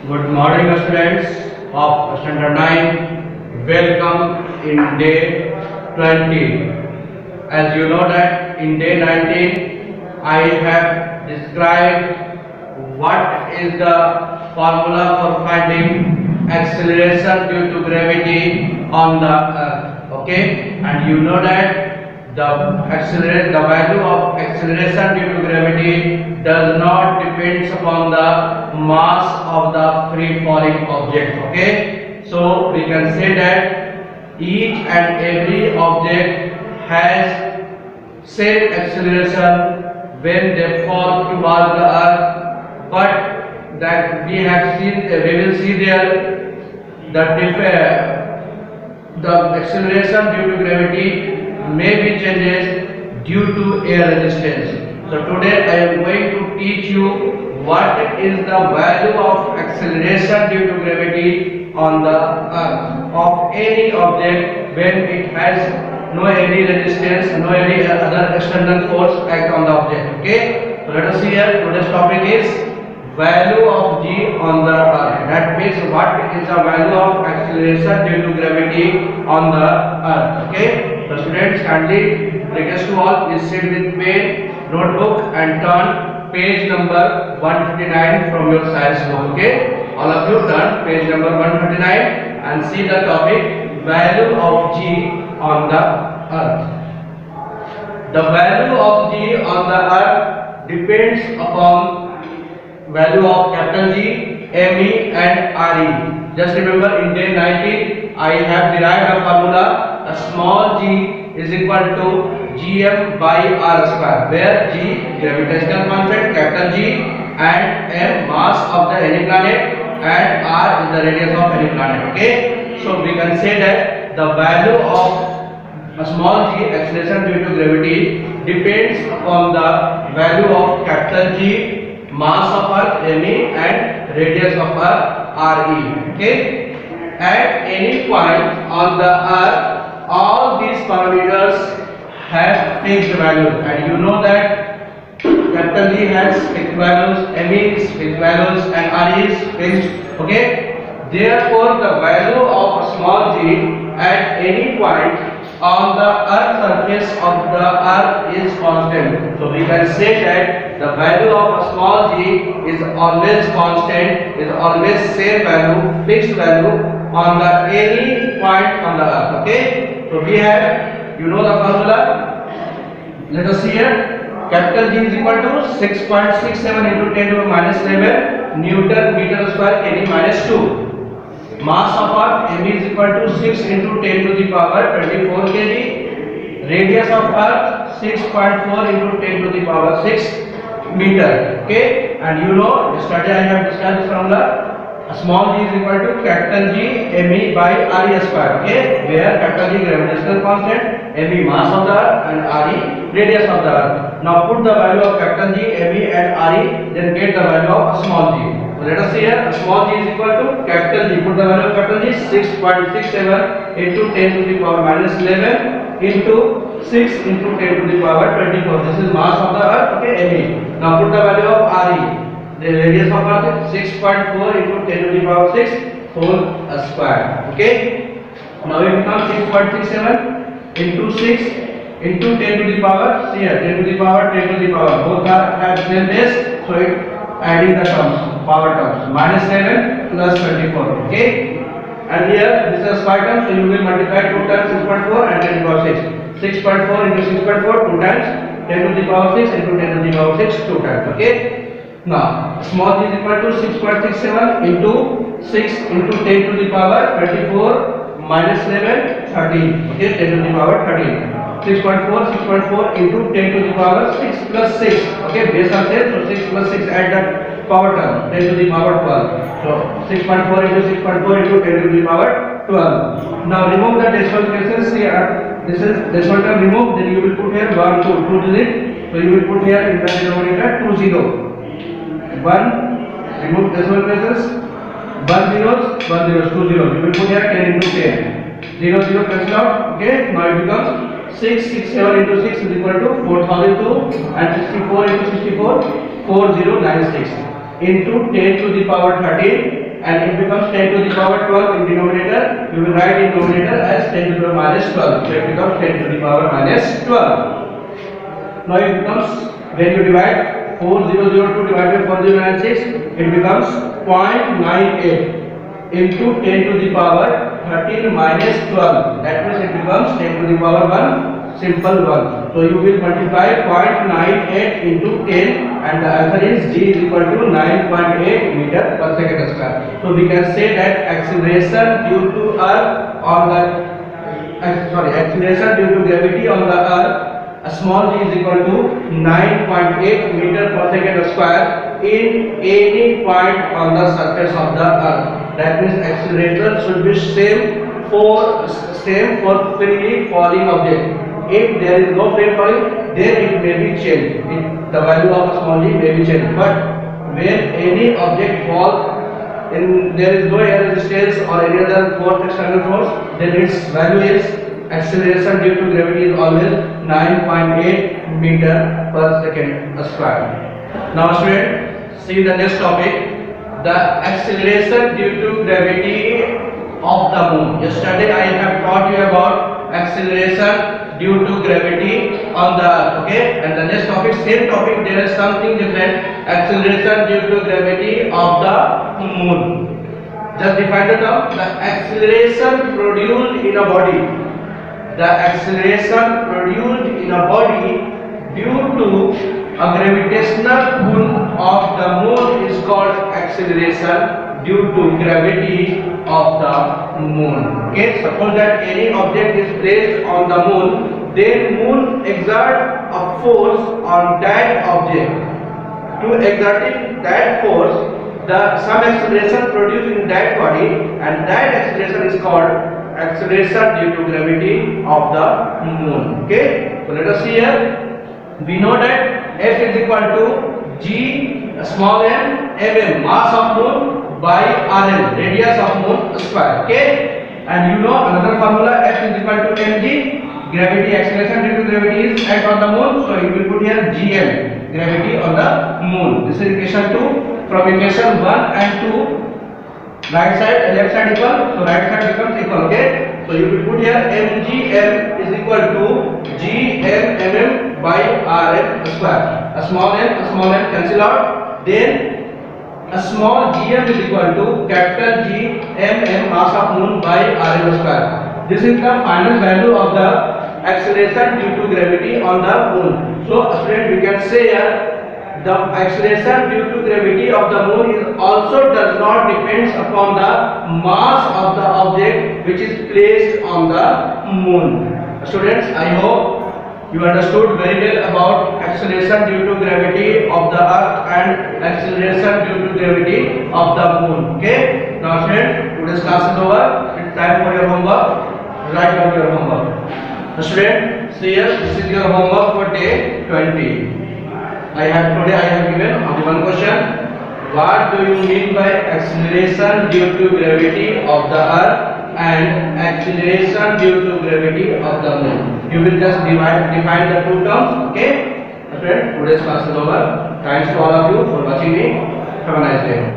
Good morning, students of Standard 9. Welcome in day 20. As you know that in day 19, I have described what is the formula for finding acceleration due to gravity on the earth. Okay, and you know that the value of acceleration due to gravity does not depends upon the mass of the free falling object. Okay, so we can say that each and every object has same acceleration when they fall toward the earth, but that we will see there the acceleration due to gravity may be changes due to air resistance. So today I am going to teach you what is the value of acceleration due to gravity on the earth of any object when it has no any resistance, no any other external force act on the object. Okay, so let us see here. Today's topic is value of g on the earth. That means what is the value of acceleration due to gravity on the earth. Okay. So students, kindly request to all, please sit with pen, notebook and turn page number 159 from your science book. Okay, all of you turn page number 159 and see the topic value of g on the earth. The value of g on the earth depends upon value of capital G, ME and RE. Just remember in day 19 I have derived a formula. A small g is equal to gm by r square, where g gravitational constant, capital G, and m mass of the any planet, and r is the radius of any planet. Okay, so we can say that the value of a small g acceleration due to gravity depends upon the value of capital G, mass of earth me, and radius of earth re. Okay, at any point on the earth all these parameters have fixed values, and you know that capital G has fixed values, ME is fixed values, and RE is fixed. Okay, therefore the value of a small g at any point on the earth surface of the earth is constant. So we can say that the value of a small g is always constant, is always same value, fixed value on the any point on the earth. Okay, so we have, you know the formula. Let us see here. Capital G is equal to 6.67 into 10 to the minus 11 Newton meter square kg minus 2. Mass of earth m is equal to 6 into 10 to the power 24 kg. Radius of earth 6.4 into 10 to the power 6 meter. Okay, and you know yesterday I have discussed this formula. A small g is equal to capital G ME by RE square. Okay, where capital G gravitational constant, ME mass of the earth, and RE radius of the earth. Now put the value of capital G, ME and RE, then get the value of a small g. So let us see here. A small g is equal to capital G. Put the value of capital G 6.67 into 10 to the power minus 11 into 6 into 10 to the power 24. This is mass of the earth. Okay, ME. Now put the value of RE. The radius of earth is 6.4 into 10 to the power 6 whole square. Okay, now it becomes 6.67 into 6 into 10 to the power, see here, 10 to the power, 10 to the power, both are have same base, so it adding the terms, power terms, minus 11 plus 24. Okay, and here this is a square term, so you will multiply 2 times 6.4 and 10 to the power 6. 6.4 into 6.4 2 times, 10 to the power 6 into 10 to the power 6 2 times. Okay, now small g is equal to 6.67 into 6 into 10 to the power 24 minus 11 13. Okay, 10 to the power 13. 6.4 into 10 to the power 6 plus 6. Okay, base are same, so 6 plus 6 add the power term 10 to the power 12. So 6.4 into 6.4 into 10 to the power 12. Now remove the decimal places here. This is decimal term remove, then you will put here 1 2 digit. So you will put here in the denominator 2 0. 1, remove decimal places, 1 zeros, 1 zeros, 2 zeros. You will put here 10 into 10. 0 0 cancel out. Okay, now it becomes 667 into 6 is equal to 4002 and 64 into 64 4096 into 10 to the power 13 and it becomes 10 to the power 12 in denominator. You will write in denominator as 10 to the power minus 12. So it becomes 10 to the power minus 12. Now it becomes, when you divide 4002 divided by 4096, it becomes 0.98 into 10 to the power 13 minus 12. That means it becomes 10 to the power 1, simple 1. So you will multiply 0.98 into 10 and the answer is G is equal to 9.8 meter per second square. So we can say that acceleration due to Earth on the acceleration due to gravity on the Earth, a small g is equal to 9.8 meter per second square in any point on the surface of the Earth. That means acceleration should be same for freely falling object. If there is no free falling, then it may be changed. The value of a small g may be changed. But when any object falls, and there is no air resistance or any other force, external force, then its value is acceleration due to gravity is always 9.8 meter per second square. Now student, see the next topic, the acceleration due to gravity of the moon. Yesterday I have taught you about acceleration due to gravity on the Earth, okay? And the next topic, same topic, there is something different, acceleration due to gravity of the moon. Just define the term, the acceleration produced in a body. The acceleration produced in a body due to a gravitational pull of the moon is called acceleration due to gravity of the moon. Okay, suppose that any object is placed on the moon, then moon exert a force on that object. To exerting that force, some acceleration produced in that body, and that acceleration is called acceleration due to gravity of the moon. Okay, so let us see here. We know that F is equal to G small m mm, mass of moon, by Rm, radius of moon square. Okay, and you know another formula, F is equal to mg, gravity, acceleration due to gravity is act on the moon, so you will put here gm, gravity on the moon. This is equation 2. From equation 1 and 2, right side and left side equal, so right side becomes equal. Okay, so you will put here mgm is equal to gm mm by Rm square. A small m cancel out, then a small gm is equal to capital G mm mass of moon by Rm square. This is the final value of the acceleration due to gravity on the moon. So student, we can say here the acceleration due to gravity of the moon is also does not depends upon the mass of the object which is placed on the moon. Students, I hope you understood very well about acceleration due to gravity of the Earth and acceleration due to gravity of the moon. Okay, now students, today's class is over. It's time for your homework. Write down your homework. Students, see here, this is your homework for day 20. Today I have given only one question. What do you mean by acceleration due to gravity of the Earth and acceleration due to gravity of the moon? You will just define the two terms. Okay, friends, today's class is over. Thanks to all of you for watching me. Have a nice day.